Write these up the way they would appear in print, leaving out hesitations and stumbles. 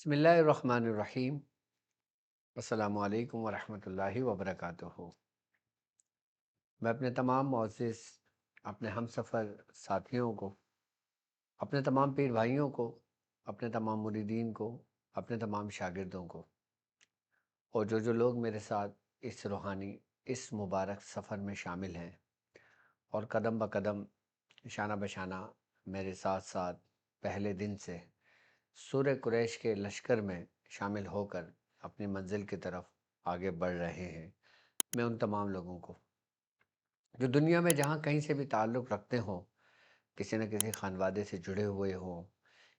بسم اللہ الرحمن الرحیم۔ السلام علیکم ورحمۃ اللہ وبرکاتہ۔ میں اپنے تمام معزز اپنے ہم سفر ساتھیوں کو، اپنے تمام پیر بھائیوں کو، اپنے تمام مریدین کو، اپنے تمام شاگردوں کو، اور جو لوگ میرے ساتھ اس روحانی اس مبارک سفر میں شامل ہیں اور قدم بقدم شانہ بشانہ میرے ساتھ ساتھ پہلے دن سے سورہ قریش کے لشکر میں شامل ہو کر اپنی منزل کی طرف آگے بڑھ رہے ہیں، میں ان تمام لوگوں کو جو دنیا میں جہاں کہیں سے بھی تعلق رکھتے ہوں، کسی نہ کسی خانوادے سے جڑے ہوئے ہوں،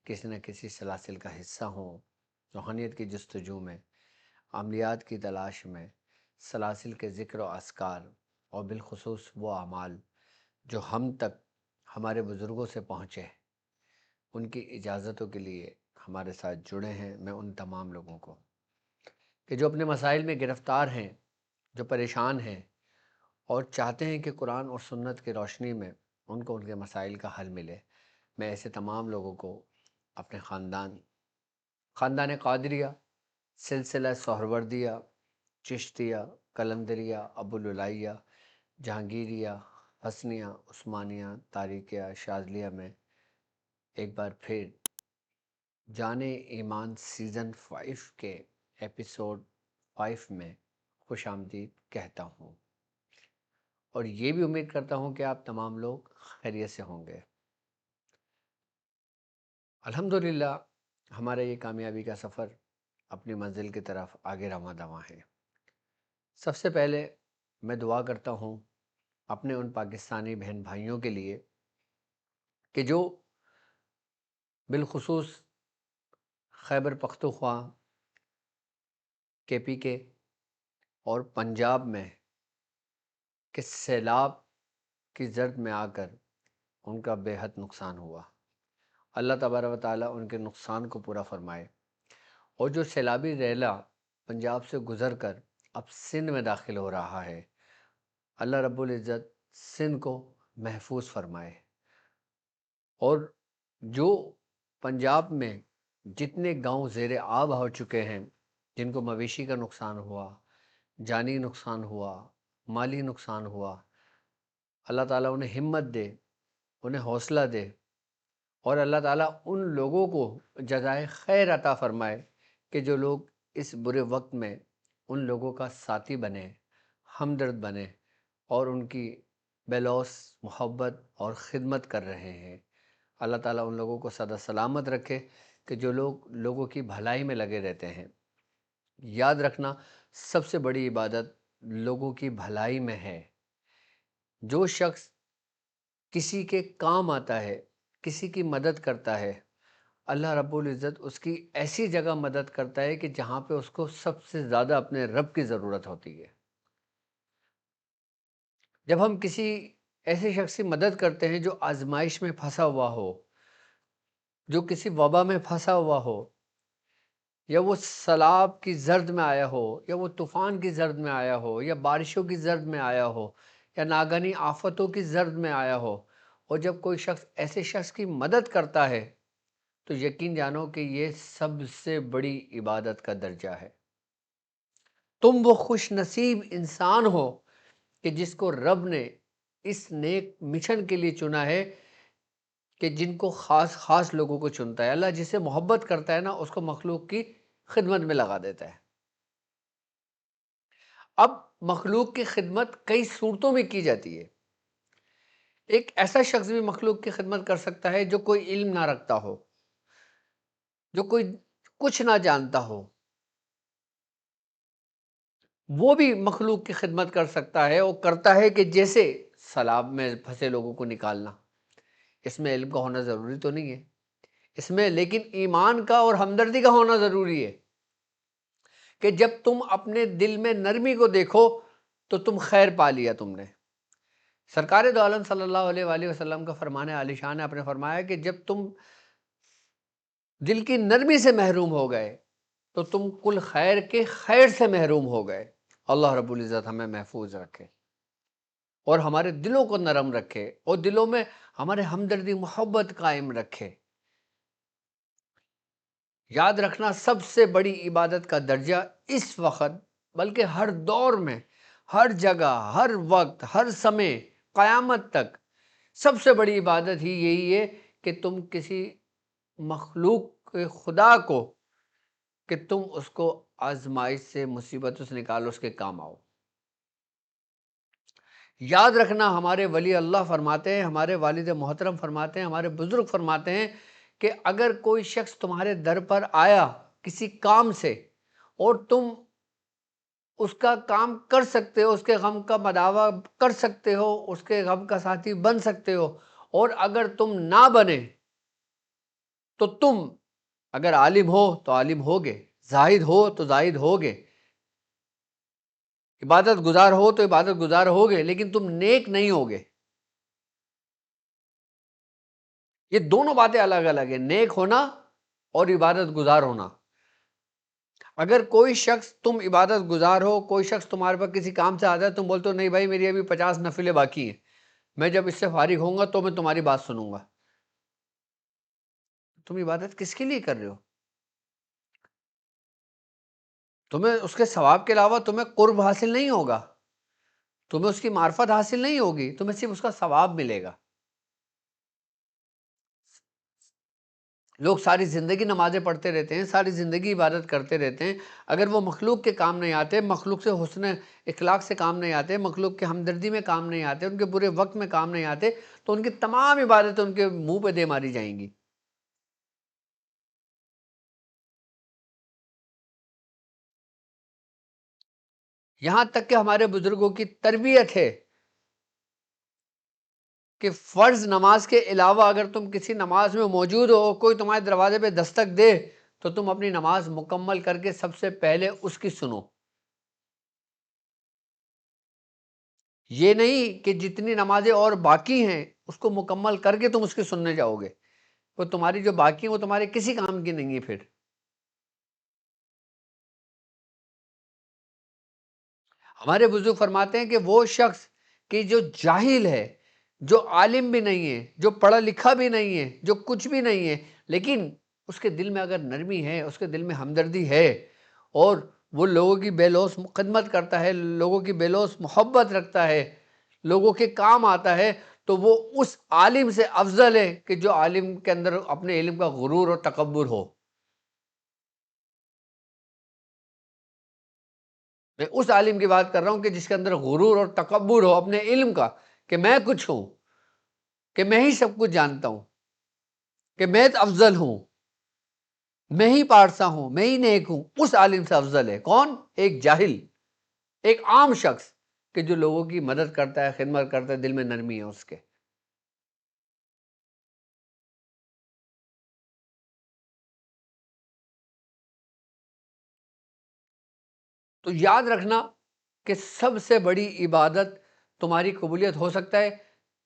کسی نہ کسی سلاسل کا حصہ ہوں، روحانیت کی جستجو میں، عملیات کی تلاش میں، سلاسل کے ذکر و اذکار اور بالخصوص وہ اعمال جو ہم تک ہمارے بزرگوں سے پہنچے، ان کی اجازتوں کے لیے ہمارے ساتھ جڑے ہیں، میں ان تمام لوگوں کو کہ جو اپنے مسائل میں گرفتار ہیں، جو پریشان ہیں اور چاہتے ہیں کہ قرآن اور سنت کی روشنی میں ان کو ان کے مسائل کا حل ملے، میں ایسے تمام لوگوں کو اپنے خاندان قادریہ، سلسلہ سہروردیہ، چشتیہ، قلندریہ، ابوالعلیہ، جہانگیریہ، حسنیہ، عثمانیہ، طارقیہ، شاذلیہ میں ایک بار پھر جانے ایمان سیزن 5 کے ایپیسوڈ 5 میں خوش آمدید کہتا ہوں، اور یہ بھی امید کرتا ہوں کہ آپ تمام لوگ خیریت سے ہوں گے۔ الحمدللہ ہمارا یہ کامیابی کا سفر اپنی منزل کی طرف آگے رواں دواں ہے۔ سب سے پہلے میں دعا کرتا ہوں اپنے ان پاکستانی بہن بھائیوں کے لیے کہ جو بالخصوص خیبر پختونخوا، کے پی کے اور پنجاب میں کہ سیلاب کی زرد میں آ کر ان کا بے حد نقصان ہوا، اللہ تبارک و تعالیٰ ان کے نقصان کو پورا فرمائے، اور جو سیلابی ریلا پنجاب سے گزر کر اب سندھ میں داخل ہو رہا ہے، اللہ رب العزت سندھ کو محفوظ فرمائے، اور جو پنجاب میں جتنے گاؤں زیر آب ہو چکے ہیں، جن کو مویشی کا نقصان ہوا، جانی نقصان ہوا، مالی نقصان ہوا، اللہ تعالیٰ انہیں ہمت دے، انہیں حوصلہ دے، اور اللہ تعالیٰ ان لوگوں کو جزائے خیر عطا فرمائے کہ جو لوگ اس برے وقت میں ان لوگوں کا ساتھی بنے، ہمدرد بنے اور ان کی بلوس محبت اور خدمت کر رہے ہیں۔ اللہ تعالیٰ ان لوگوں کو سدا سلامت رکھے کہ جو لوگ لوگوں کی بھلائی میں لگے رہتے ہیں۔ یاد رکھنا، سب سے بڑی عبادت لوگوں کی بھلائی میں ہے۔ جو شخص کسی کے کام آتا ہے، کسی کی مدد کرتا ہے، اللہ رب العزت اس کی ایسی جگہ مدد کرتا ہے کہ جہاں پہ اس کو سب سے زیادہ اپنے رب کی ضرورت ہوتی ہے۔ جب ہم کسی ایسے شخص کی مدد کرتے ہیں جو آزمائش میں پھنسا ہوا ہو، جو کسی وبا میں پھنسا ہوا ہو، یا وہ سیلاب کی زرد میں آیا ہو، یا وہ طوفان کی زرد میں آیا ہو، یا بارشوں کی زرد میں آیا ہو، یا ناگہانی آفتوں کی زرد میں آیا ہو، اور جب کوئی شخص ایسے شخص کی مدد کرتا ہے تو یقین جانو کہ یہ سب سے بڑی عبادت کا درجہ ہے۔ تم وہ خوش نصیب انسان ہو کہ جس کو رب نے اس نیک مشن کے لیے چنا ہے، کہ جن کو خاص خاص لوگوں کو چنتا ہے۔ اللہ جسے محبت کرتا ہے نا، اس کو مخلوق کی خدمت میں لگا دیتا ہے۔ اب مخلوق کی خدمت کئی صورتوں میں کی جاتی ہے۔ ایک ایسا شخص بھی مخلوق کی خدمت کر سکتا ہے جو کوئی علم نہ رکھتا ہو، جو کوئی کچھ نہ جانتا ہو، وہ بھی مخلوق کی خدمت کر سکتا ہے، اور کرتا ہے کہ جیسے سیلاب میں پھنسے لوگوں کو نکالنا۔ اس میں علم کا ہونا ضروری تو نہیں ہے، اس میں لیکن ایمان کا اور ہمدردی کا ہونا ضروری ہے، کہ جب تم اپنے دل میں نرمی کو دیکھو تو تم خیر پا لیا تم نے۔ سرکار دو عالم صلی اللہ علیہ وآلہ وسلم کا فرمان عالی شان ہے، آپ نے فرمایا کہ جب تم دل کی نرمی سے محروم ہو گئے تو تم کل خیر کے خیر سے محروم ہو گئے۔ اللہ رب العزت ہمیں محفوظ رکھے اور ہمارے دلوں کو نرم رکھے، اور دلوں میں ہمارے ہمدردی محبت قائم رکھے۔ یاد رکھنا سب سے بڑی عبادت کا درجہ اس وقت، بلکہ ہر دور میں، ہر جگہ، ہر وقت، ہر سمے، قیامت تک سب سے بڑی عبادت ہی یہی ہے کہ تم کسی مخلوق خدا کو، کہ تم اس کو آزمائش سے، مصیبتوں سے نکالو، اس کے کام آؤ۔ یاد رکھنا ہمارے ولی اللہ فرماتے ہیں، ہمارے والد محترم فرماتے ہیں، ہمارے بزرگ فرماتے ہیں کہ اگر کوئی شخص تمہارے در پر آیا کسی کام سے اور تم اس کا کام کر سکتے ہو، اس کے غم کا مداوع کر سکتے ہو، اس کے غم کا ساتھی بن سکتے ہو، اور اگر تم نہ بنے تو تم اگر عالم ہو تو عالم ہوگے، زاہد ہو تو زاہد ہوگے، عبادت گزار ہو تو عبادت گزار ہوگے، لیکن تم نیک نہیں ہوگے۔ یہ دونوں باتیں الگ الگ ہیں، نیک ہونا اور عبادت گزار ہونا۔ اگر کوئی شخص، تم عبادت گزار ہو، کوئی شخص تمہارے پاس کسی کام سے آتا ہے، تم بولتے ہو نہیں بھائی میری ابھی 50 نفلیں باقی ہیں، میں جب اس سے فارغ ہوں گا تو میں تمہاری بات سنوں گا، تم عبادت کس کے لیے کر رہے ہو؟ تمہیں اس کے ثواب کے علاوہ تمہیں قرب حاصل نہیں ہوگا، تمہیں اس کی معرفت حاصل نہیں ہوگی، تمہیں صرف اس کا ثواب ملے گا۔ لوگ ساری زندگی نمازیں پڑھتے رہتے ہیں، ساری زندگی عبادت کرتے رہتے ہیں، اگر وہ مخلوق کے کام نہیں آتے، مخلوق سے حسن اخلاق سے کام نہیں آتے، مخلوق کے ہمدردی میں کام نہیں آتے، ان کے برے وقت میں کام نہیں آتے، تو ان کی تمام عبادتیں ان کے منہ پہ دے ماری جائیں گی۔ یہاں تک کہ ہمارے بزرگوں کی تربیت ہے کہ فرض نماز کے علاوہ اگر تم کسی نماز میں موجود ہو، کوئی تمہارے دروازے پہ دستک دے، تو تم اپنی نماز مکمل کر کے سب سے پہلے اس کی سنو۔ یہ نہیں کہ جتنی نمازیں اور باقی ہیں اس کو مکمل کر کے تم اس کی سننے جاؤ گے، وہ تمہاری جو باقی ہیں وہ تمہارے کسی کام کی نہیں ہے۔ پھر ہمارے بزرگ فرماتے ہیں کہ وہ شخص کہ جو جاہل ہے، جو عالم بھی نہیں ہے، جو پڑھا لکھا بھی نہیں ہے، جو کچھ بھی نہیں ہے، لیکن اس کے دل میں اگر نرمی ہے، اس کے دل میں ہمدردی ہے، اور وہ لوگوں کی بے لوث خدمت کرتا ہے، لوگوں کی بے لوث محبت رکھتا ہے، لوگوں کے کام آتا ہے، تو وہ اس عالم سے افضل ہے کہ جو عالم کے اندر اپنے علم کا غرور اور تکبر ہو۔ میں اس عالم کی بات کر رہا ہوں کہ جس کے اندر غرور اور تکبر ہو اپنے علم کا، کہ میں کچھ ہوں، کہ میں ہی سب کچھ جانتا ہوں، کہ میں افضل ہوں، میں ہی پارسا ہوں، میں ہی نیک ہوں۔ اس عالم سے افضل ہے کون؟ ایک جاہل، ایک عام شخص کہ جو لوگوں کی مدد کرتا ہے، خدمت کرتا ہے، دل میں نرمی ہے اس کے۔ تو یاد رکھنا کہ سب سے بڑی عبادت تمہاری قبولیت ہو سکتا ہے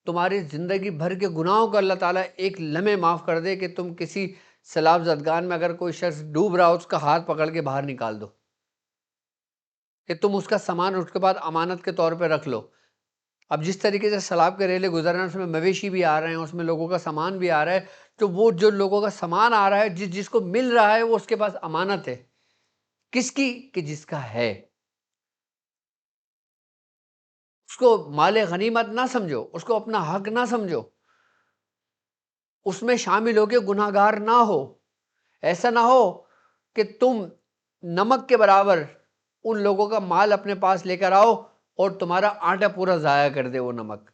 تمہاری زندگی بھر کے گناہوں کو اللہ تعالیٰ ایک لمحے معاف کر دے، کہ تم کسی سیلاب زدگان میں اگر کوئی شخص ڈوب رہا ہو، اس کا ہاتھ پکڑ کے باہر نکال دو، کہ تم اس کا سامان اس کے بعد امانت کے طور پہ رکھ لو۔ اب جس طریقے سے سیلاب کے ریلے گزر رہے ہیں، اس میں مویشی بھی آ رہے ہیں، اس میں لوگوں کا سامان بھی آ رہا ہے، تو وہ جو لوگوں کا سامان آ رہا ہے، جس جس کو مل رہا ہے، وہ اس کے پاس امانت ہے، کس کی؟ کہ جس کا ہے۔ اس کو مال غنیمت نہ سمجھو، اس کو اپنا حق نہ سمجھو، اس میں شامل ہو کے گناہ گار نہ ہو۔ ایسا نہ ہو کہ تم نمک کے برابر ان لوگوں کا مال اپنے پاس لے کر آؤ اور تمہارا آٹا پورا ضائع کر دے وہ نمک،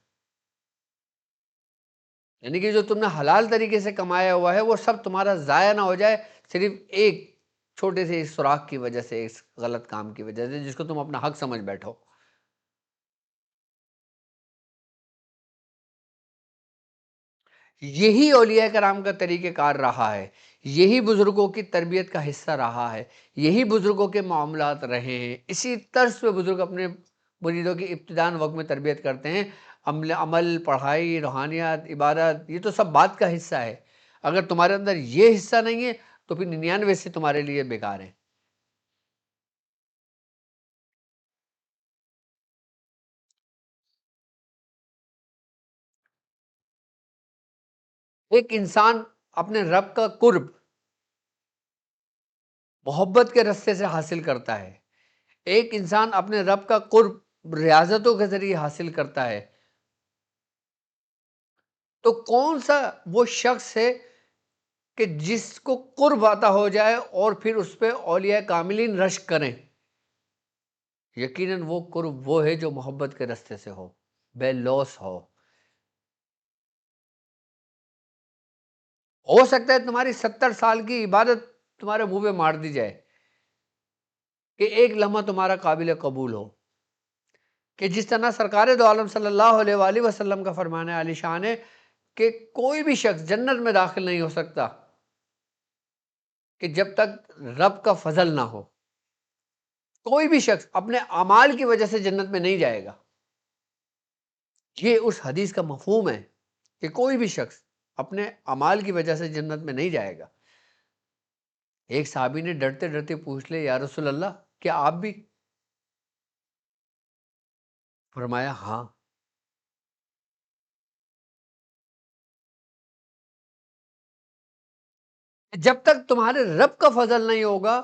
یعنی کہ جو تم نے حلال طریقے سے کمایا ہوا ہے وہ سب تمہارا ضائع نہ ہو جائے، صرف ایک چھوٹے سے اس سوراخ کی وجہ سے، اس غلط کام کی وجہ سے جس کو تم اپنا حق سمجھ بیٹھو۔ یہی اولیاء کرام کا طریقہ کار رہا ہے، یہی بزرگوں کی تربیت کا حصہ رہا ہے، یہی بزرگوں کے معاملات رہے ہیں، اسی طرز پہ بزرگ اپنے مریدوں کی ابتداء وقت میں تربیت کرتے ہیں۔ عمل، پڑھائی، روحانیات، عبادت، یہ تو سب بات کا حصہ ہے۔ اگر تمہارے اندر یہ حصہ نہیں ہے تو پھر 99 سے تمہارے لیے بیکار ہیں۔ ایک انسان اپنے رب کا قرب محبت کے رستے سے حاصل کرتا ہے. ایک انسان اپنے رب کا قرب ریاضتوں کے ذریعے حاصل کرتا ہے، تو کون سا وہ شخص ہے کہ جس کو قرب عطا ہو جائے اور پھر اس پہ اولیاء کاملین رشک کریں؟ یقیناً وہ قرب وہ ہے جو محبت کے رستے سے ہو، بے لوث ہو. ہو سکتا ہے تمہاری 70 سال کی عبادت تمہارے منہ پہ مار دی جائے کہ ایک لمحہ تمہارا قابل قبول ہو، کہ جس طرح سرکار دو عالم صلی اللہ علیہ وآلہ وسلم کا فرمان عالی شان ہے کہ کوئی بھی شخص جنت میں داخل نہیں ہو سکتا کہ جب تک رب کا فضل نہ ہو. کوئی بھی شخص اپنے اعمال کی وجہ سے جنت میں نہیں جائے گا. یہ اس حدیث کا مفہوم ہے کہ کوئی بھی شخص اپنے اعمال کی وجہ سے جنت میں نہیں جائے گا. ایک صحابی نے ڈرتے ڈرتے پوچھ لے، یا رسول اللہ کیا آپ بھی؟ فرمایا ہاں. جب تک تمہارے رب کا فضل نہیں ہوگا،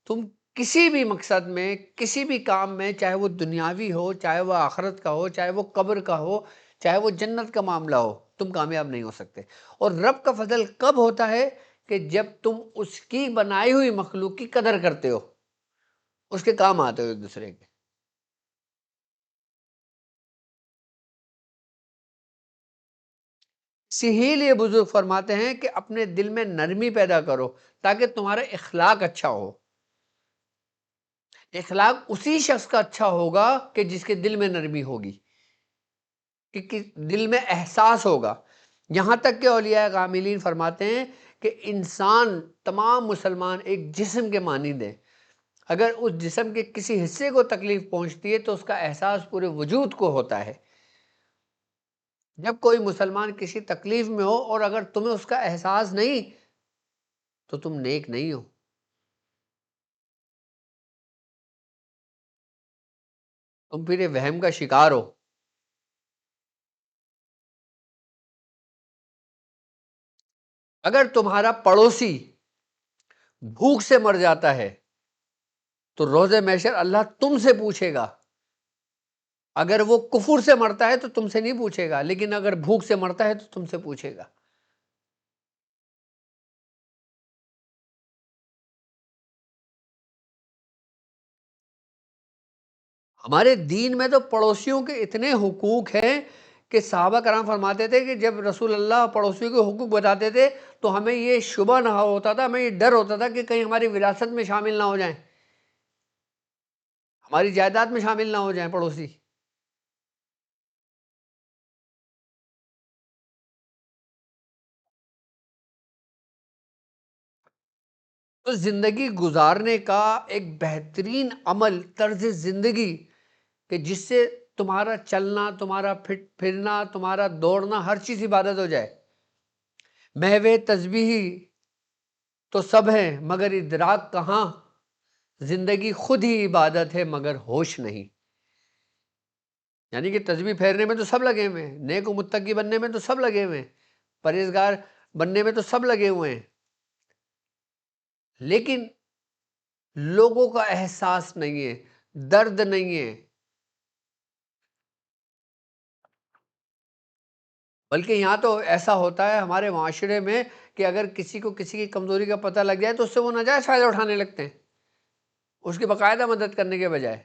تم کسی بھی مقصد میں، کسی بھی کام میں، چاہے وہ دنیاوی ہو، چاہے وہ آخرت کا ہو، چاہے وہ قبر کا ہو، چاہے وہ جنت کا معاملہ ہو، تم کامیاب نہیں ہو سکتے. اور رب کا فضل کب ہوتا ہے؟ کہ جب تم اس کی بنائی ہوئی مخلوق کی قدر کرتے ہو، اس کے کام آتے ہو ایک دوسرے کے. اسی ہی لیے بزرگ فرماتے ہیں کہ اپنے دل میں نرمی پیدا کرو تاکہ تمہارا اخلاق اچھا ہو. اخلاق اسی شخص کا اچھا ہوگا کہ جس کے دل میں نرمی ہوگی، کہ دل میں احساس ہوگا. یہاں تک کہ اولیاء کاملین فرماتے ہیں کہ انسان، تمام مسلمان ایک جسم کے مانند ہیں. اگر اس جسم کے کسی حصے کو تکلیف پہنچتی ہے تو اس کا احساس پورے وجود کو ہوتا ہے. جب کوئی مسلمان کسی تکلیف میں ہو اور اگر تمہیں اس کا احساس نہیں تو تم نیک نہیں ہو. تم پھر یہ وہم کا شکار ہو. اگر تمہارا پڑوسی بھوک سے مر جاتا ہے تو روز محشر اللہ تم سے پوچھے گا. اگر وہ کفر سے مرتا ہے تو تم سے نہیں پوچھے گا، لیکن اگر بھوک سے مرتا ہے تو تم سے پوچھے گا. ہمارے دین میں تو پڑوسیوں کے اتنے حقوق ہیں کہ صحابہ کرام فرماتے تھے کہ جب رسول اللہ پڑوسیوں کے حقوق بتاتے تھے تو ہمیں یہ شبہ نہ ہوتا تھا، ہمیں یہ ڈر ہوتا تھا کہ کہیں ہماری وراثت میں شامل نہ ہو جائیں، ہماری جائیداد میں شامل نہ ہو جائیں پڑوسی. تو زندگی گزارنے کا ایک بہترین عمل، طرز زندگی کہ جس سے تمہارا چلنا، تمہارا پھرنا، تمہارا دوڑنا، ہر چیز عبادت ہو جائے. محو تسبیح تو سب ہے مگر ادراک کہاں، زندگی خود ہی عبادت ہے مگر ہوش نہیں. یعنی کہ تسبیح پھیرنے میں تو سب لگے ہوئے ہیں، نیک و متقی بننے میں تو سب لگے ہوئے ہیں، پرہیزگار بننے میں تو سب لگے ہوئے ہیں، لیکن لوگوں کا احساس نہیں ہے، درد نہیں ہے. بلکہ یہاں تو ایسا ہوتا ہے ہمارے معاشرے میں کہ اگر کسی کو کسی کی کمزوری کا پتہ لگ جائے تو اس سے وہ ناجائز فائدہ اٹھانے لگتے ہیں، اس کی باقاعدہ مدد کرنے کے بجائے.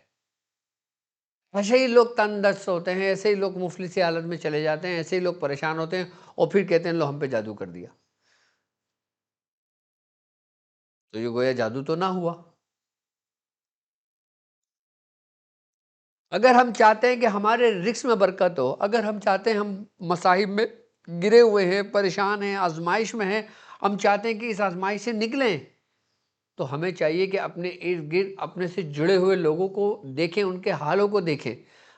ایسے ہی لوگ تنگ دست ہوتے ہیں، ایسے ہی لوگ مفلسی حالت میں چلے جاتے ہیں، ایسے ہی لوگ پریشان ہوتے ہیں اور پھر کہتے ہیں لو ہم پہ جادو کر دیا. تو یہ گویا جادو تو نہ ہوا. اگر ہم چاہتے ہیں کہ ہمارے رزق میں برکت ہو، اگر ہم چاہتے ہیں، ہم مصائب میں گرے ہوئے ہیں، پریشان ہیں، آزمائش میں ہیں، ہم چاہتے ہیں کہ اس آزمائش سے نکلیں، تو ہمیں چاہیے کہ اپنے ارد گرد اپنے سے جڑے ہوئے لوگوں کو دیکھیں، ان کے حالوں کو دیکھیں.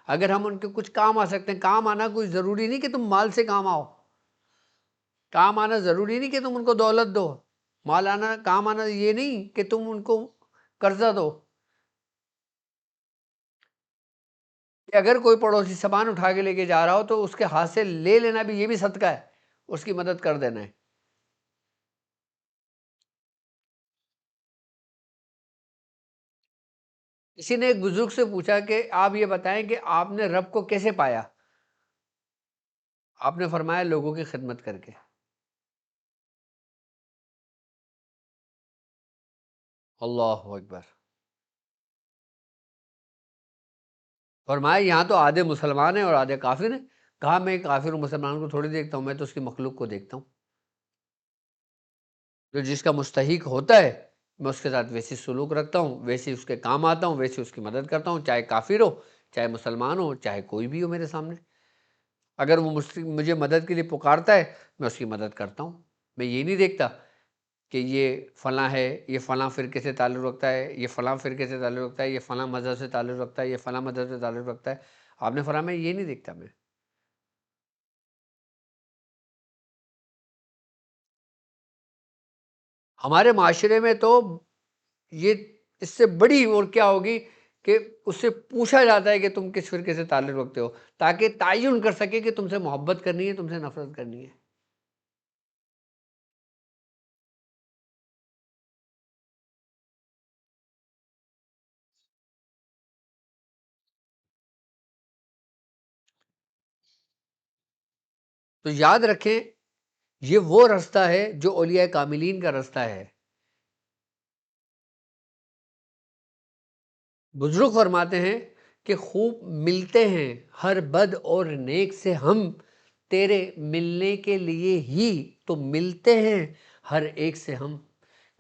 اگر ہم ان کے کچھ کام آ سکتے ہیں، کام آنا کوئی ضروری نہیں کہ تم مال سے کام آؤ، کام آنا ضروری نہیں کہ تم ان کو دولت دو، مال آنا، کام آنا یہ نہیں کہ تم ان کو قرضہ دو. کہ اگر کوئی پڑوسی سامان اٹھا کے لے کے جا رہا ہو تو اس کے ہاتھ سے لے لینا بھی، یہ بھی صدقہ ہے، اس کی مدد کر دینا ہے. کسی نے ایک بزرگ سے پوچھا کہ آپ یہ بتائیں کہ آپ نے رب کو کیسے پایا؟ آپ نے فرمایا لوگوں کی خدمت کر کے۔ اللہ اکبر۔ فرمایا یہاں تو آدھے مسلمان ہیں اور آدھے کافر ہیں۔ کہا میں کافر و مسلمان کو تھوڑی دیکھتا ہوں، میں تو اس کی مخلوق کو دیکھتا ہوں، جو جس کا مستحق ہوتا ہے میں اس کے ساتھ ویسی سلوک رکھتا ہوں، ویسی اس کے کام آتا ہوں، ویسی اس کی مدد کرتا ہوں، چاہے کافر ہو، چاہے مسلمان ہو، چاہے کوئی بھی ہو میرے سامنے۔ اگر وہ مجھے مدد کے لیے پکارتا ہے میں اس کی مدد کرتا ہوں۔ میں یہ نہیں دیکھتا کہ یہ فلاں ہے، یہ فلاں فرقے سے تعلق رکھتا ہے، یہ فلاں فرقے سے تعلق رکھتا ہے، یہ فلاں مذہب سے تعلق رکھتا ہے، یہ فلاں مذہب سے تعلق رکھتا ہے۔ آپ نے فرمایا یہ نہیں دیکھتا میں۔ ہمارے معاشرے میں تو یہ اس سے بڑی اور کیا ہوگی کہ اس سے پوچھا جاتا ہے کہ تم کس فرقے سے تعلق رکھتے ہو، تاکہ تعین کر سکے کہ تم سے محبت کرنی ہے، تم سے نفرت کرنی ہے۔ تو یاد رکھیں یہ وہ رستہ ہے جو اولیاء کاملین کا رستہ ہے۔ بزرگ فرماتے ہیں کہ خوب ملتے ہیں ہر بد اور نیک سے ہم، تیرے ملنے کے لیے ہی تو ملتے ہیں ہر ایک سے ہم،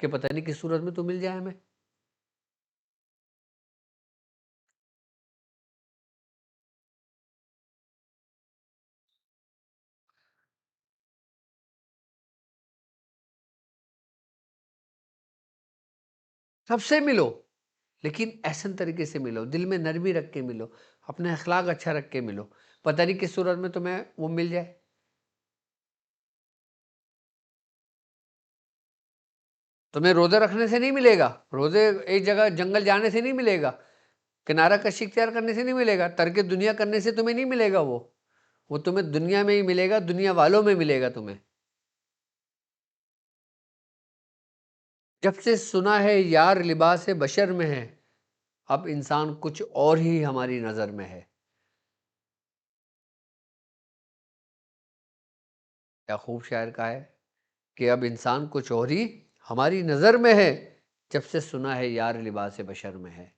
کہ پتہ نہیں کس صورت میں تو مل جائے ہمیں۔ سب سے ملو لیکن احسن طریقے سے ملو، دل میں نرمی رکھ کے ملو، اپنا اخلاق اچھا رکھ کے ملو، پتہ نہیں کس صورت میں تمہیں وہ مل جائے۔ تمہیں روزے رکھنے سے نہیں ملے گا، روزے ایک جگہ جنگل جانے سے نہیں ملے گا، کنارہ کشی اختیار کرنے سے نہیں ملے گا، ترک دنیا کرنے سے تمہیں نہیں ملے گا، وہ تمہیں دنیا میں ہی ملے گا، دنیا والوں میں ملے گا تمہیں۔ جب سے سنا ہے یار لباس بشر میں ہے، اب انسان کچھ اور ہی ہماری نظر میں ہے۔ کیا خوب شاعر کا ہے کہ اب انسان کچھ اور ہی ہماری نظر میں ہے، جب سے سنا ہے یار لباس بشر میں ہے۔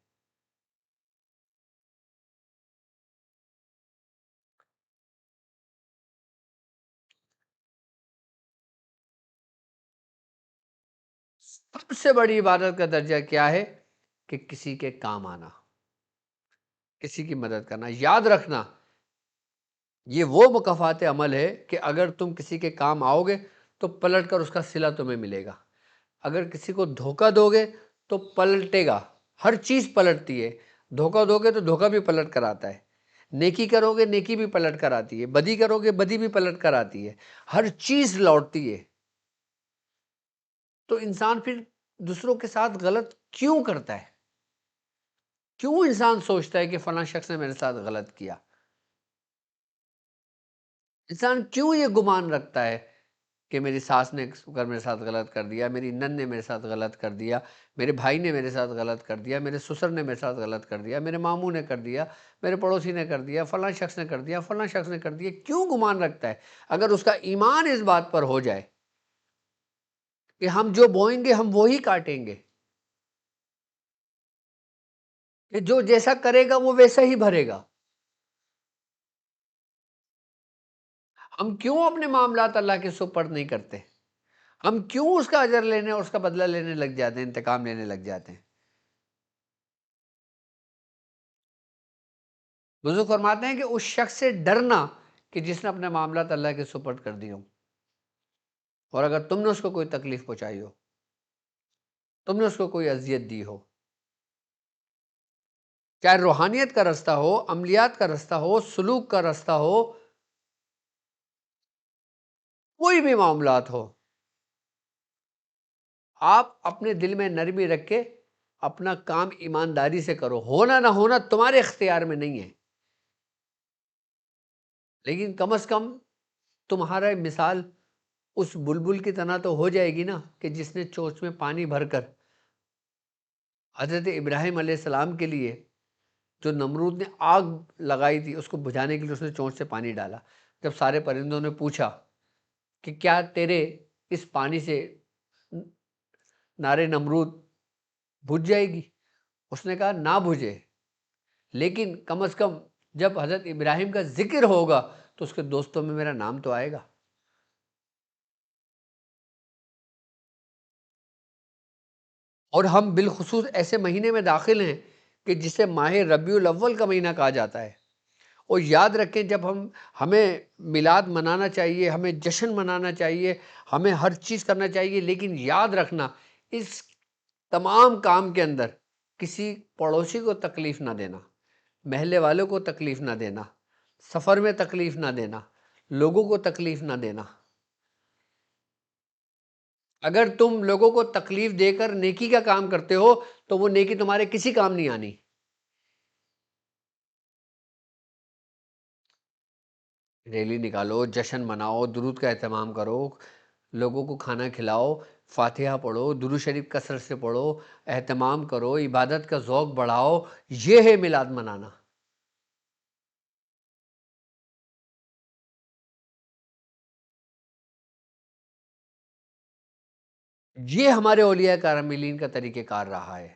سب سے بڑی عبادت کا درجہ کیا ہے؟ کہ کسی کے کام آنا، کسی کی مدد کرنا۔ یاد رکھنا یہ وہ مکافات عمل ہے کہ اگر تم کسی کے کام آؤ گے تو پلٹ کر اس کا صلہ تمہیں ملے گا، اگر کسی کو دھوکہ دو گے تو پلٹے گا، ہر چیز پلٹتی ہے۔ دھوکہ دو گے تو دھوکہ بھی پلٹ کر آتا ہے، نیکی کرو گے نیکی بھی پلٹ کر آتی ہے، بدی کرو گے بدی بھی پلٹ کر آتی ہے، ہر چیز لوٹتی ہے۔ تو انسان پھر دوسروں کے ساتھ غلط کیوں کرتا ہے؟ کیوں انسان سوچتا ہے کہ فلاں شخص نے میرے ساتھ غلط کیا؟ انسان کیوں یہ گمان رکھتا ہے کہ میری ساس نے اگر میرے ساتھ غلط کر دیا، میری نن نے میرے ساتھ غلط کر دیا، میرے بھائی نے میرے ساتھ غلط کر دیا، میرے سسر نے میرے ساتھ غلط کر دیا، میرے ماموں نے کر دیا، میرے پڑوسی نے کر دیا، فلاں شخص نے کر دیا، فلاں شخص نے کر دیا؟ کیوں گمان رکھتا ہے؟ اگر اس کا ایمان اس بات پر ہو جائے کہ ہم جو بوئیں گے ہم وہی کاٹیں گے، کہ جو جیسا کرے گا وہ ویسا ہی بھرے گا، ہم کیوں اپنے معاملات اللہ کے سپرد نہیں کرتے؟ ہم کیوں اس کا اجر لینے اور اس کا بدلہ لینے لگ جاتے ہیں، انتقام لینے لگ جاتے ہیں؟ بزرگ فرماتے ہیں کہ اس شخص سے ڈرنا کہ جس نے اپنے معاملات اللہ کے سپرد کر دی ہوں، اور اگر تم نے اس کو کوئی تکلیف پہنچائی ہو، تم نے اس کو کوئی اذیت دی ہو، چاہے روحانیت کا رستہ ہو، عملیات کا رستہ ہو، سلوک کا رستہ ہو، کوئی بھی معاملات ہو، آپ اپنے دل میں نرمی رکھ کے اپنا کام ایمانداری سے کرو، ہونا نہ ہونا تمہارے اختیار میں نہیں ہے، لیکن کم از کم تمہارا مثال اس بلبل کی طرح تو ہو جائے گی نا کہ جس نے چونچ میں پانی بھر کر حضرت ابراہیم علیہ السلام کے لیے جو نمرود نے آگ لگائی تھی اس کو بجھانے کے لیے اس نے چونچ سے پانی ڈالا. جب سارے پرندوں نے پوچھا کہ کیا تیرے اس پانی سے نار نمرود بجھ جائے گی، اس نے کہا نہ بجھے، لیکن کم از کم جب حضرت ابراہیم کا ذکر ہوگا تو اس کے دوستوں میں میرا نام تو آئے گا. اور ہم بالخصوص ایسے مہینے میں داخل ہیں کہ جسے ماہ ربیع الاول کا مہینہ کہا جاتا ہے. اور یاد رکھیں جب ہمیں میلاد منانا چاہیے، ہمیں جشن منانا چاہیے، ہمیں ہر چیز کرنا چاہیے، لیکن یاد رکھنا اس تمام کام کے اندر کسی پڑوسی کو تکلیف نہ دینا، محلے والوں کو تکلیف نہ دینا، سفر میں تکلیف نہ دینا، لوگوں کو تکلیف نہ دینا. اگر تم لوگوں کو تکلیف دے کر نیکی کا کام کرتے ہو تو وہ نیکی تمہارے کسی کام نہیں آنی. ریلی نکالو، جشن مناؤ، درود کا اہتمام کرو، لوگوں کو کھانا کھلاؤ، فاتحہ پڑھو، درود شریف کثرت سے پڑھو، اہتمام کرو، عبادت کا ذوق بڑھاؤ. یہ ہے میلاد منانا. یہ ہمارے اولیاء کاملین کا طریقہ کار رہا ہے.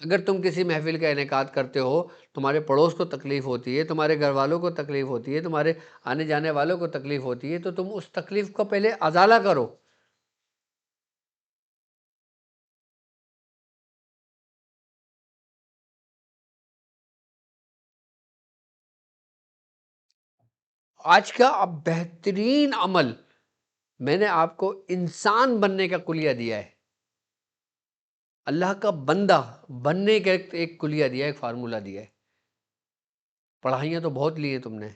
اگر تم کسی محفل کا انعقاد کرتے ہو، تمہارے پڑوس کو تکلیف ہوتی ہے، تمہارے گھر والوں کو تکلیف ہوتی ہے، تمہارے آنے جانے والوں کو تکلیف ہوتی ہے، تو تم اس تکلیف کو پہلے ازالہ کرو. آج کا اب بہترین عمل میں نے آپ کو انسان بننے کا کلیہ دیا ہے، اللہ کا بندہ بننے کا ایک کلیہ دیا ہے، ایک فارمولہ دیا ہے. پڑھائیاں تو بہت لی ہیں تم نے،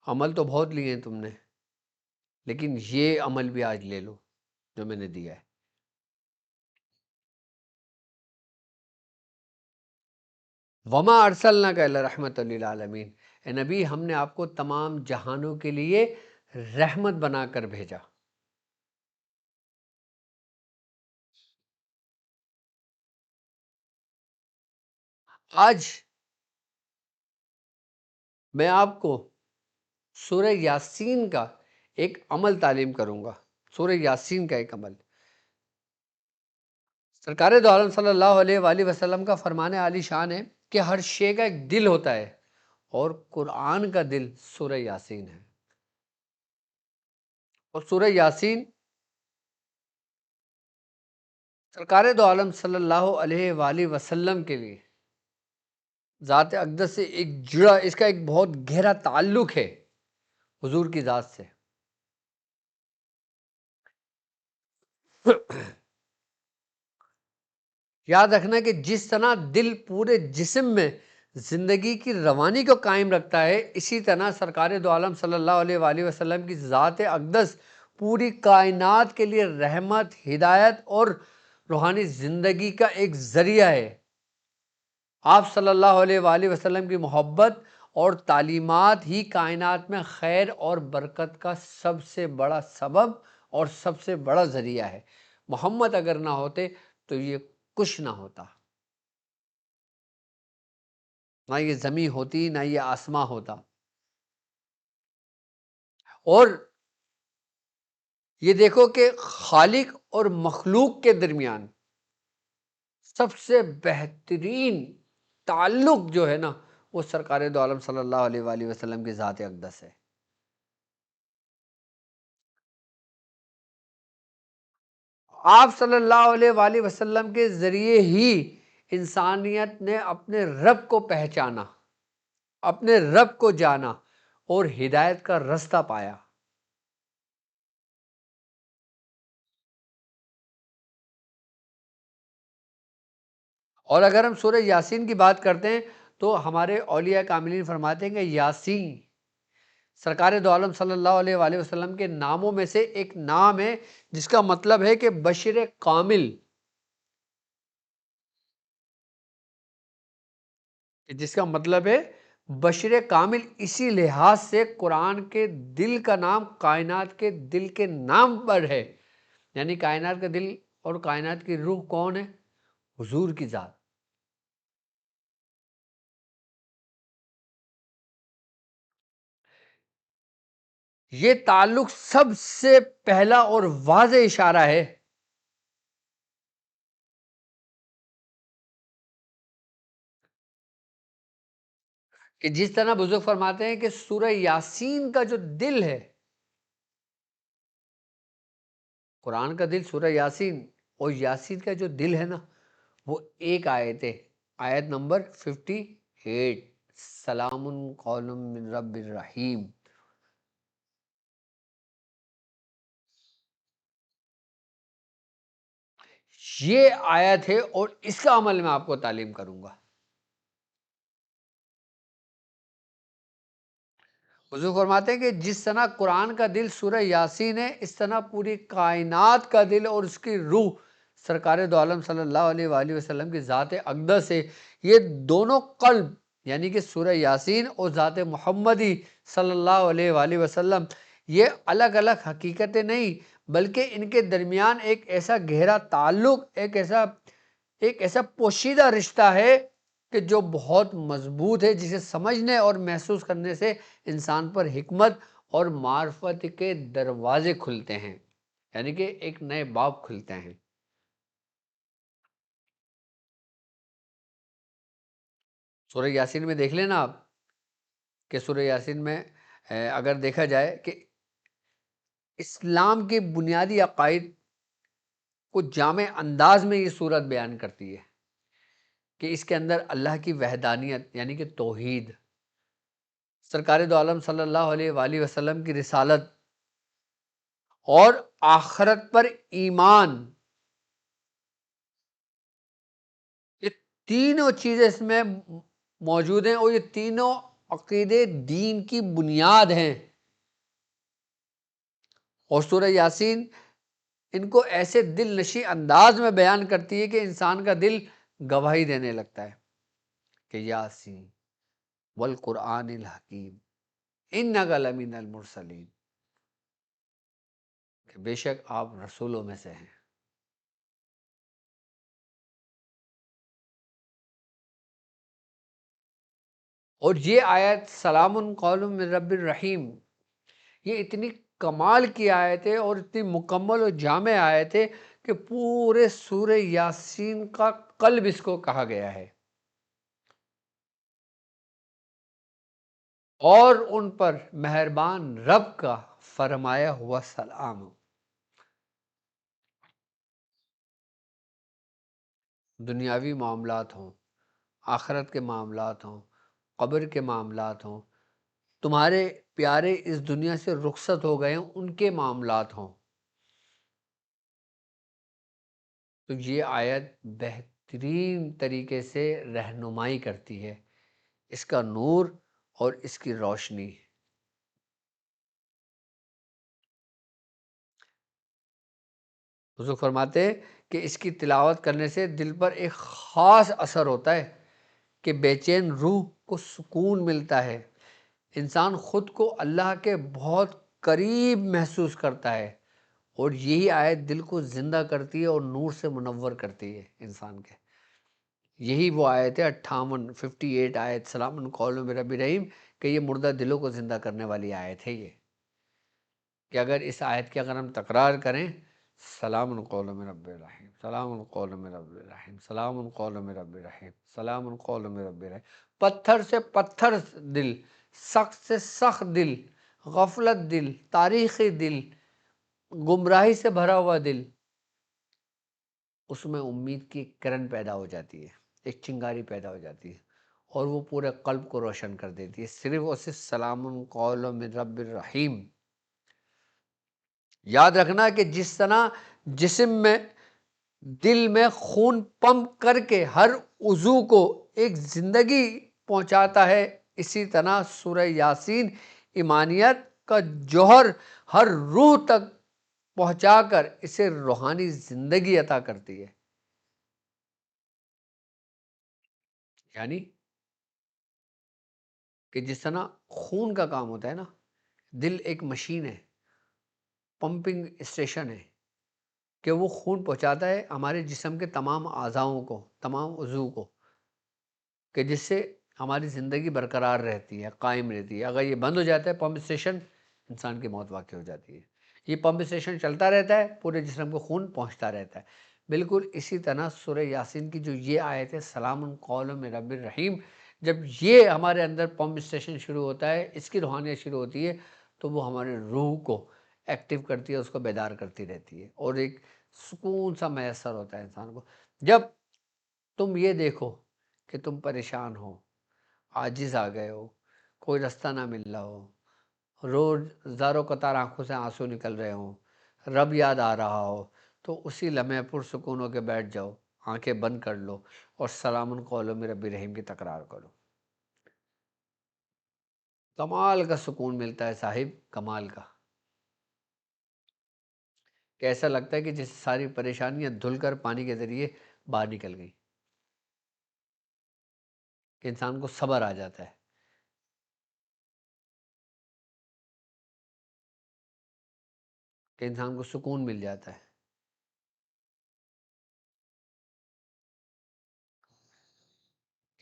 عمل تو بہت لیے ہیں تم نے، لیکن یہ عمل بھی آج لے لو جو میں نے دیا ہے. وما ارسلناک الا رحمت للعالمین، اے نبی ہم نے آپ کو تمام جہانوں کے لیے رحمت بنا کر بھیجا. آج میں آپ کو سورہ یاسین کا ایک عمل تعلیم کروں گا. سورہ یاسین کا ایک عمل، سرکار دو عالم صلی اللہ علیہ وآلہ وسلم کا فرمان عالی شان ہے کہ ہر شے کا ایک دل ہوتا ہے، اور قرآن کا دل سورہ یاسین ہے. اور سورہ یاسین سرکار دو عالم صلی اللہ علیہ وآلہ وسلم کے لیے ذات اقدس سے ایک جڑا، اس کا ایک بہت گہرا تعلق ہے حضور کی ذات سے. یاد رکھنا کہ جس طرح دل پورے جسم میں زندگی کی روانی کو قائم رکھتا ہے، اسی طرح سرکار دو عالم صلی اللہ علیہ وآلہ وسلم کی ذات اقدس پوری کائنات کے لیے رحمت، ہدایت اور روحانی زندگی کا ایک ذریعہ ہے. آپ صلی اللہ علیہ وآلہ وسلم کی محبت اور تعلیمات ہی کائنات میں خیر اور برکت کا سب سے بڑا سبب اور سب سے بڑا ذریعہ ہے. محمد اگر نہ ہوتے تو یہ کچھ نہ ہوتا، نہ یہ زمین ہوتی، نہ یہ آسماں ہوتا. اور یہ دیکھو کہ خالق اور مخلوق کے درمیان سب سے بہترین تعلق جو ہے نا، وہ سرکار دو عالم صلی اللہ علیہ وآلہ وسلم کی ذات اقدس ہے. آپ صلی اللہ علیہ وآلہ وسلم کے ذریعے ہی انسانیت نے اپنے رب کو پہچانا، اپنے رب کو جانا اور ہدایت کا رستہ پایا. اور اگر ہم سورہ یاسین کی بات کرتے ہیں تو ہمارے اولیاء کاملین فرماتے ہیں کہ یاسین سرکار دو عالم صلی اللہ علیہ وآلہ وسلم کے ناموں میں سے ایک نام ہے جس کا مطلب ہے کہ بشر کامل، جس کا مطلب ہے بشر کامل. اسی لحاظ سے قرآن کے دل کا نام کائنات کے دل کے نام پر ہے. یعنی کائنات کا دل اور کائنات کی روح کون ہے؟ حضور کی ذات۔ یہ تعلق سب سے پہلا اور واضح اشارہ ہے کہ جس طرح بزرگ فرماتے ہیں کہ سورہ یاسین کا جو دل ہے، قرآن کا دل سورہ یاسین، اور یاسین کا جو دل ہے نا وہ ایک آیت ہے، آیت نمبر 58، سلام قول من رب الرحیم۔ یہ آیت ہے اور اس کا عمل میں آپ کو تعلیم کروں گا۔ حضور فرماتے ہیں کہ جس طرح قرآن کا دل سورہ یاسین ہے، اس طرح پوری کائنات کا دل اور اس کی روح سرکار دو عالم صلی اللہ علیہ وآلہ وسلم کی ذات اقدس ہے۔ یہ دونوں قلب یعنی کہ سورہ یاسین اور ذات محمدی صلی اللہ علیہ وآلہ وسلم، یہ الگ الگ حقیقتیں نہیں، بلکہ ان کے درمیان ایک ایسا گہرا تعلق، ایک ایسا پوشیدہ رشتہ ہے کہ جو بہت مضبوط ہے، جسے سمجھنے اور محسوس کرنے سے انسان پر حکمت اور معرفت کے دروازے کھلتے ہیں، یعنی کہ ایک نئے باب کھلتے ہیں۔ سورہ یاسین میں دیکھ لینا آپ کہ سورہ یاسین میں اگر دیکھا جائے کہ اسلام کے بنیادی عقائد کو جامع انداز میں یہ سورت بیان کرتی ہے کہ اس کے اندر اللہ کی وحدانیت یعنی کہ توحید، سرکار دو عالم صلی اللہ علیہ وآلہ وسلم کی رسالت اور آخرت پر ایمان، یہ تینوں چیزیں اس میں موجود ہیں، اور یہ تینوں عقیدے دین کی بنیاد ہیں۔ اور سورہ یاسین ان کو ایسے دل نشیں انداز میں بیان کرتی ہے کہ انسان کا دل گواہی دینے لگتا ہے کہ یاسین والقرآن الحکیم انک لمن المرسلین، کہ بے شک آپ رسولوں میں سے ہیں۔ اور یہ آیت سلام قول من رب الرحیم، یہ اتنی کمال کی آیت ہے اور اتنی مکمل اور جامع آیت ہے کہ پورے سورہ یاسین کا قلب اس کو کہا گیا ہے، اور ان پر مہربان رب کا فرمایا ہوا سلام۔ دنیاوی معاملات ہوں، آخرت کے معاملات ہوں، قبر کے معاملات ہوں، تمہارے پیارے اس دنیا سے رخصت ہو گئے ہوں ان کے معاملات ہوں، تو یہ آیت بہترین طریقے سے رہنمائی کرتی ہے، اس کا نور اور اس کی روشنی۔ حضور فرماتے ہیں کہ اس کی تلاوت کرنے سے دل پر ایک خاص اثر ہوتا ہے کہ بے چین روح کو سکون ملتا ہے، انسان خود کو اللہ کے بہت قریب محسوس کرتا ہے، اور یہی آیت دل کو زندہ کرتی ہے اور نور سے منور کرتی ہے انسان کے۔ یہی وہ آیت ہے 58 آیت سلام قول من رب الرحیم، کہ یہ مردہ دلوں کو زندہ کرنے والی آیت ہے یہ، کہ اگر اس آیت کی اگر ہم تکرار کریں، سلام قول من رب الرحیم، سلام قول من رب الرحیم، سلام قول من رب الرحیم، سلام قول من رب الرحیم، پتھر سے پتھر دل، سخت سے سخت دل، غفلت دل، تاریخی دل، گمراہی سے بھرا ہوا دل، اس میں امید کی ایک کرن پیدا ہو جاتی ہے، ایک چنگاری پیدا ہو جاتی ہے، اور وہ پورے قلب کو روشن کر دیتی ہے، صرف اور صرف سلام قول من رب الرحیم۔ یاد رکھنا کہ جس طرح جسم میں دل میں خون پمپ کر کے ہر عضو کو ایک زندگی پہنچاتا ہے، اسی طرح سورہ یاسین ایمانیت کا جوہر ہر روح تک پہنچا کر اسے روحانی زندگی عطا کرتی ہے۔ یعنی کہ جس طرح خون کا کام ہوتا ہے نا، دل ایک مشین ہے، پمپنگ اسٹیشن ہے، کہ وہ خون پہنچاتا ہے ہمارے جسم کے تمام اعضاؤں کو، تمام عضو کو، کہ جس سے ہماری زندگی برقرار رہتی ہے، قائم رہتی ہے۔ اگر یہ بند ہو جاتا ہے پمپ اسٹیشن، انسان کی موت واقع ہو جاتی ہے۔ یہ پمپ اسٹیشن چلتا رہتا ہے، پورے جسم کو خون پہنچتا رہتا ہے۔ بالکل اسی طرح سورہ یاسین کی جو یہ آیت ہے، سلام قول من رب الرحیم، جب یہ ہمارے اندر پمپ اسٹیشن شروع ہوتا ہے، اس کی روحانیت شروع ہوتی ہے، تو وہ ہمارے روح کو ایکٹیو کرتی ہے، اس کو بیدار کرتی رہتی ہے، اور ایک سکون سا میسر ہوتا ہے انسان کو۔ جب تم یہ دیکھو کہ تم پریشان ہو، عاجز آ گئے ہو، کوئی رستہ نہ مل رہا ہو، روز زاروں قطار آنکھوں سے آنسو نکل رہے ہوں، رب یاد آ رہا ہو، تو اسی لمحے پرسکون ہو کے بیٹھ جاؤ، آنکھیں بند کر لو اور سلام قول من رب رحیم کی تکرار کرو۔ کمال کا سکون ملتا ہے صاحب، کمال کا، کہ ایسا لگتا ہے کہ جس ساری پریشانیاں دھل کر پانی کے ذریعے باہر نکل گئی، کہ انسان کو صبر آ جاتا ہے، کہ انسان کو سکون مل جاتا ہے۔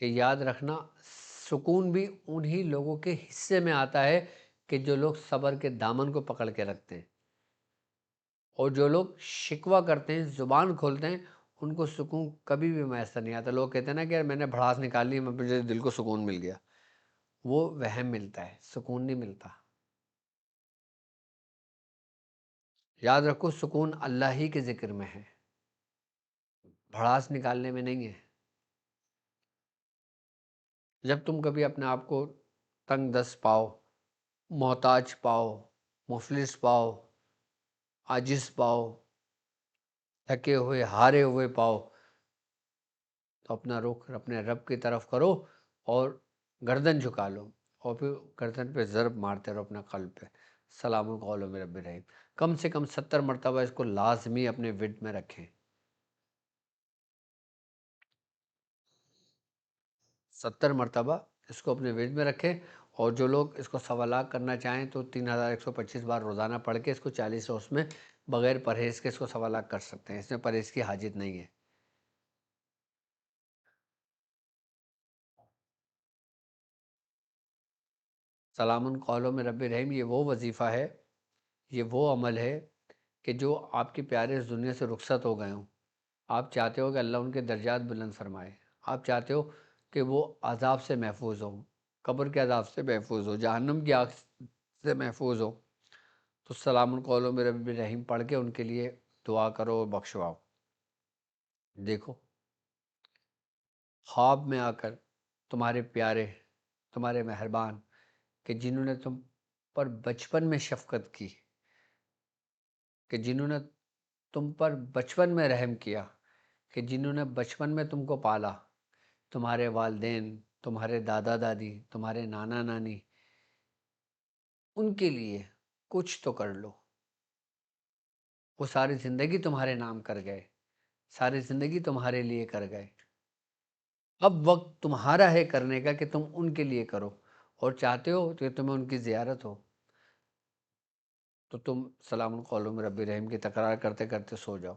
کہ یاد رکھنا، سکون بھی انہی لوگوں کے حصے میں آتا ہے کہ جو لوگ صبر کے دامن کو پکڑ کے رکھتے ہیں، اور جو لوگ شکوہ کرتے ہیں، زبان کھولتے ہیں، ان کو سکون کبھی بھی میسر نہیں آتا۔ لوگ کہتے ہیں نا کہ یار میں نے بھڑاس نکال لی، مجھے دل کو سکون مل گیا، وہ وہم ملتا ہے، سکون نہیں ملتا۔ یاد رکھو، سکون اللہ ہی کے ذکر میں ہے، بھڑاس نکالنے میں نہیں ہے۔ جب تم کبھی اپنے آپ کو تنگ دست پاؤ، محتاج پاؤ، مفلس پاؤ، عاجز پاؤ، تھکے ہوئے ہارے ہوئے پاؤ، تو اپنا رخ اپنے رب کی طرف کرو اور گردن جھکا لو، اور پھر گردن پہ ضرب مارتے رہو اپنا قلب پہ، سلام قول من رب الرحیم۔ کم سے کم 70 مرتبہ اس کو لازمی اپنے ورد میں رکھیں، 70 مرتبہ اس کو اپنے ورد میں رکھیں۔ اور جو لوگ اس کو 1.25 کرنا چاہیں تو 3125 بار روزانہ پڑھ کے اس کو 40 روز میں بغیر پرہیز کے اس کو 1.25 کر سکتے ہیں، اس میں پرہیز کی حاجت نہیں ہے۔ سلام قول من رب الرحیم یہ وہ وظیفہ ہے، یہ وہ عمل ہے کہ جو آپ کے پیارے اس دنیا سے رخصت ہو گئے ہوں، آپ چاہتے ہو کہ اللہ ان کے درجات بلند فرمائے، آپ چاہتے ہو کہ وہ عذاب سے محفوظ ہو، قبر کے عذاب سے محفوظ ہو، جہنم کی آگ سے محفوظ ہو، تو سلام قول من رب الرحیم پڑھ کے ان کے لیے دعا کرو اور بخشواؤ۔ دیکھو، خواب میں آ کر تمہارے پیارے، تمہارے مہربان، کہ جنہوں نے تم پر بچپن میں شفقت کی، کہ جنہوں نے تم پر بچپن میں رحم کیا، کہ جنہوں نے بچپن میں تم کو پالا، تمہارے والدین، تمہارے دادا دادی، تمہارے نانا نانی، ان کے لیے کچھ تو کر لو۔ وہ ساری زندگی تمہارے نام کر گئے، ساری زندگی تمہارے لیے کر گئے، اب وقت تمہارا ہے کرنے کا کہ تم ان کے لیے کرو، اور چاہتے ہو کہ تمہیں ان کی زیارت ہو، تو تم سلام قول من رب الرحیم کی تکرار کرتے کرتے سو جاؤ۔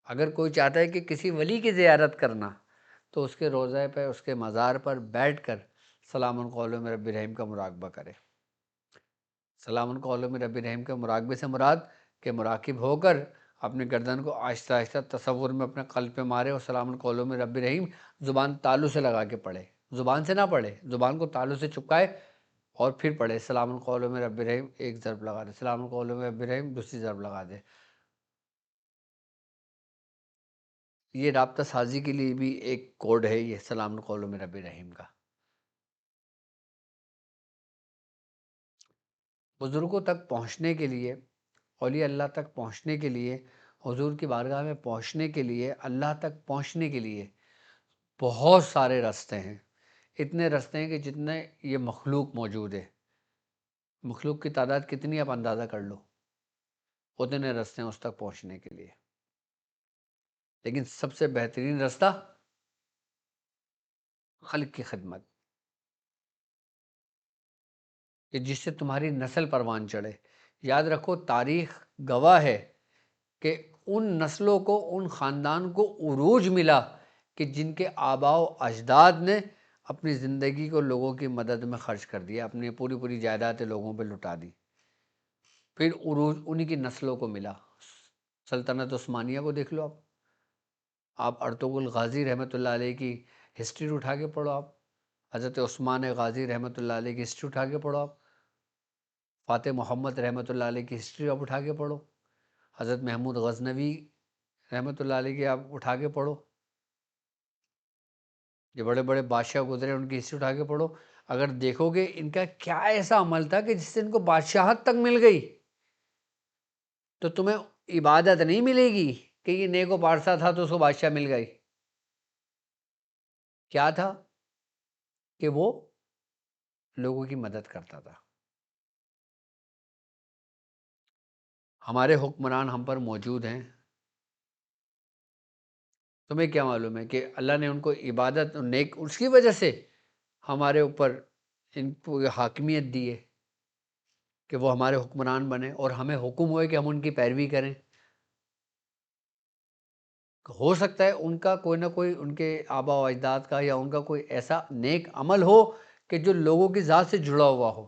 اگر کوئی چاہتا ہے کہ کسی ولی کی زیارت کرنا، تو اس کے روضہ پہ، اس کے مزار پر بیٹھ کر سلام قول من رب الرحیم کا مراقبہ کرے۔ سلام قول من رب الرحیم کے مراقبے سے مراد کہ مراقب ہو کر اپنے گردن کو آہستہ آہستہ تصور میں اپنے قلب پہ مارے، اور سلام قول من رب الرحیم زبان تالو سے لگا کے پڑھے، زبان سے نہ پڑھے، زبان کو تالو سے چپکائے اور پھر پڑھے سلام قول من رب الرحیم، ایک ضرب لگا دے، سلام قول من رب الرحیم دوسری ضرب لگا دے۔ یہ رابطہ سازی کے لیے بھی ایک کوڈ ہے، یہ سلام قول من رب الرحیم کا۔ بزرگوں تک پہنچنے کے لیے، اولیاء اللہ تک پہنچنے کے لیے، حضور کی بارگاہ میں پہنچنے کے لیے، اللہ تک پہنچنے کے لیے بہت سارے راستے ہیں، اتنے راستے ہیں کہ جتنے یہ مخلوق موجود ہے، مخلوق کی تعداد کتنی آپ اندازہ کر لو، اتنے راستے ہیں اس تک پہنچنے کے لیے، لیکن سب سے بہترین راستہ خلق کی خدمت، کہ جس سے تمہاری نسل پروان چڑھے۔ یاد رکھو، تاریخ گواہ ہے کہ ان نسلوں کو، ان خاندان کو عروج ملا کہ جن کے آباء و اجداد نے اپنی زندگی کو لوگوں کی مدد میں خرچ کر دیا، اپنی پوری پوری جائیدادیں لوگوں پہ لٹا دی، پھر عروج انہی کی نسلوں کو ملا۔ سلطنت عثمانیہ کو دیکھ لو آپ ارطغرل غازی رحمۃ اللہ علیہ کی ہسٹری اٹھا کے پڑھو، آپ حضرت عثمان غازی رحمۃ اللہ علیہ کی ہسٹری اٹھا کے پڑھو، آپ فاتح محمد رحمۃ اللہ علیہ کی ہسٹری آپ اٹھا کے پڑھو، حضرت محمود غزنوی رحمۃ اللہ علیہ کی آپ اٹھا کے پڑھو، جو بڑے بڑے بادشاہ گزرے ان کی ہسٹری اٹھا کے پڑھو۔ اگر دیکھو گے ان کا کیا ایسا عمل تھا کہ جس سے ان کو بادشاہت تک مل گئی، تو تمہیں عبادت نہیں ملے گی کہ یہ نیک و پارسا تھا تو اس کو بادشاہ مل گئی۔ کیا تھا کہ وہ لوگوں کی مدد کرتا تھا۔ ہمارے حکمران ہم پر موجود ہیں، تمہیں کیا معلوم ہے کہ اللہ نے ان کو عبادت اور نیک اس کی وجہ سے ہمارے اوپر ان کو یہ حاکمیت دی ہے کہ وہ ہمارے حکمران بنے اور ہمیں حکم ہوئے کہ ہم ان کی پیروی کریں۔ ہو سکتا ہے ان کا کوئی نہ کوئی، ان کے آباء و اجداد کا یا ان کا کوئی ایسا نیک عمل ہو کہ جو لوگوں کی ذات سے جڑا ہوا ہو،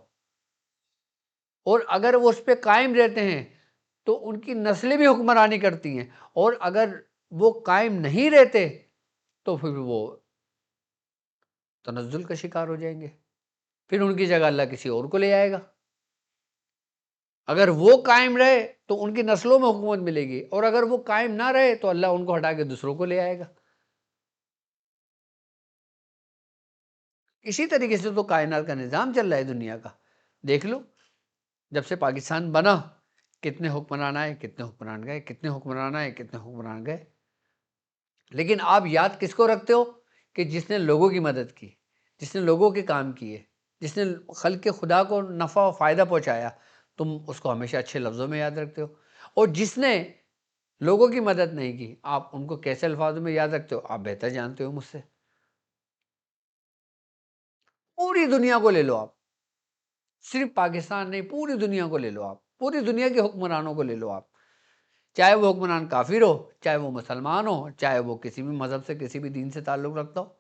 اور اگر وہ اس پہ قائم رہتے ہیں تو ان کی نسلیں بھی حکمرانی کرتی ہیں، اور اگر وہ قائم نہیں رہتے تو پھر وہ تنزل کا شکار ہو جائیں گے، پھر ان کی جگہ اللہ کسی اور کو لے آئے گا۔ اگر وہ قائم رہے تو ان کی نسلوں میں حکومت ملے گی، اور اگر وہ قائم نہ رہے تو اللہ ان کو ہٹا کے دوسروں کو لے آئے گا۔ اسی طریقے سے تو کائنات کا نظام چل رہا ہے دنیا کا۔ دیکھ لو جب سے پاکستان بنا کتنے حکمران آئے، کتنے حکمران گئے، کتنے حکمران آئے، کتنے حکمران گئے، لیکن آپ یاد کس کو رکھتے ہو؟ کہ جس نے لوگوں کی مدد کی، جس نے لوگوں کے کام کیے، جس نے خلق خدا کو نفع و فائدہ پہنچایا، تم اس کو ہمیشہ اچھے لفظوں میں یاد رکھتے ہو۔ اور جس نے لوگوں کی مدد نہیں کی، آپ ان کو کیسے الفاظوں میں یاد رکھتے ہو؟ آپ بہتر جانتے ہو مجھ سے۔ پوری دنیا کو لے لو آپ، صرف پاکستان نہیں، پوری دنیا کو لے لو آپ، پوری دنیا کے حکمرانوں کو لے لو آپ، چاہے وہ حکمران کافر ہو، چاہے وہ مسلمان ہو، چاہے وہ کسی بھی مذہب سے، کسی بھی دین سے تعلق رکھتا ہو۔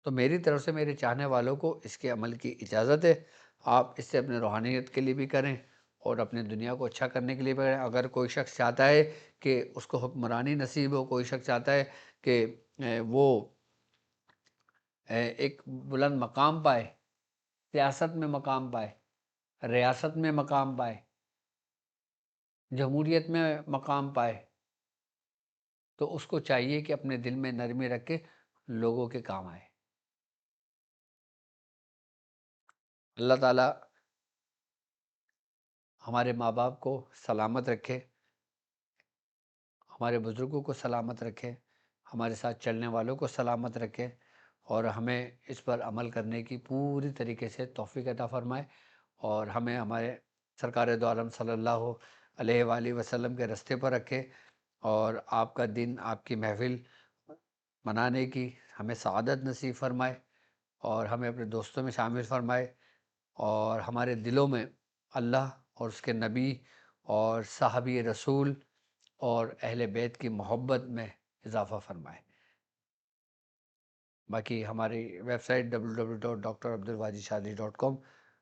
تو میری طرف سے میرے چاہنے والوں کو اس کے عمل کی اجازت ہے، آپ اس سے اپنے روحانیت کے لیے بھی کریں اور اپنے دنیا کو اچھا کرنے کے لیے بھی کریں۔ اگر کوئی شخص چاہتا ہے کہ اس کو حکمرانی نصیب ہو، کوئی شخص چاہتا ہے کہ وہ ایک بلند مقام پائے، سیاست میں مقام پائے، ریاست میں مقام پائے، جمہوریت میں مقام پائے، تو اس کو چاہیے کہ اپنے دل میں نرمی رکھ کے لوگوں کے کام آئے۔ اللہ تعالیٰ ہمارے ماں باپ کو سلامت رکھے، ہمارے بزرگوں کو سلامت رکھے، ہمارے ساتھ چلنے والوں کو سلامت رکھے، اور ہمیں اس پر عمل کرنے کی پوری طریقے سے توفیق عطا فرمائے، اور ہمیں ہمارے سرکار دو عالم صلی اللہ علیہ وآلہ وسلم کے رستے پر رکھے، اور آپ کا دن، آپ کی محفل منانے کی ہمیں سعادت نصیب فرمائے، اور ہمیں اپنے دوستوں میں شامل فرمائے، اور ہمارے دلوں میں اللہ اور اس کے نبی اور صحابی رسول اور اہل بیت کی محبت میں اضافہ فرمائے۔ باقی ہماری ویب سائٹ www.drabdulwajidshadri.com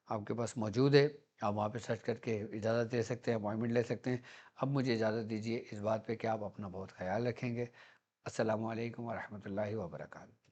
آپ کے پاس موجود ہے، آپ وہاں پہ سرچ کر کے اجازت لے سکتے ہیں، اپائنٹمنٹ لے سکتے ہیں۔ اب مجھے اجازت دیجیے اس بات پہ کہ آپ اپنا بہت خیال رکھیں گے۔ السلام علیکم ورحمۃ اللہ وبرکاتہ۔